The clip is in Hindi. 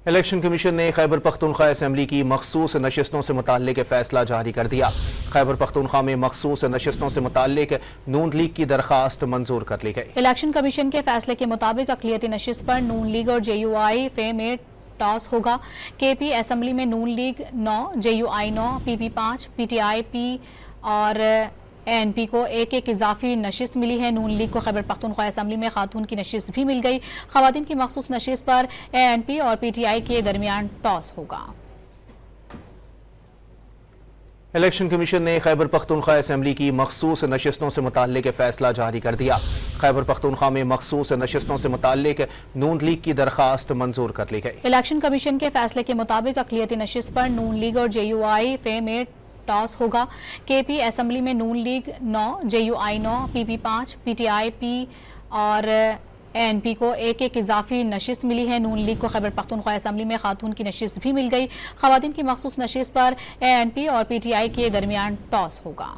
इलेक्शन कमीशन ने खैबर पख्तूनख्वा असम्बली की मखसूस नशिस्तों से मुताल्लिक फैसला जारी कर दिया। खैबर पख्तूनख्वा में मखसूस नशिस्तों से मुताल्लिक नून लीग की दरखास्त मंजूर कर ली गई। इलेक्शन कमीशन के फैसले के मुताबिक अक़लियती नशिस्त पर नून लीग और JUI फे में टॉस होगा। KP असम्बली में नून league 9, JUI 9, PP 5, PTI P और ANP को एक इजाफी नशिस्त मिली है। नून लीग को खैबर पख्तूनख्वा असम्बली में खातून की नशिस्त भी मिल गई। खवातीन की मखसूस नशिस्त पर ANP और PTI के दरमियान टॉस होगा। इलेक्शन कमीशन ने खैबर पख्तूनख्वा असम्बली की मखसूस नशिस्तों से मुताल्लिक फैसला जारी कर दिया। खैबर पख्तूनख्वा में मखसूस नशिस्तों से मुताल्लिक नून लीग की दरखास्त मंजूर कर ली गई। इलेक्शन कमीशन के फैसले के मुताबिक अक़लियती नशिस्त पर नून लीग और JUI फे में टॉस होगा। KP असम्बली में नून league 9, JUI 9, PP 5, PTI P और ANP को एक इजाफी नशिस्त मिली है। नून लीग को खैबर पख्तूनख्वा असम्बली में खातून की नशिस्त भी मिल गई। खवातीन की मखसूस नशिस्त पर ANP और PTI के दरमियान टॉस होगा।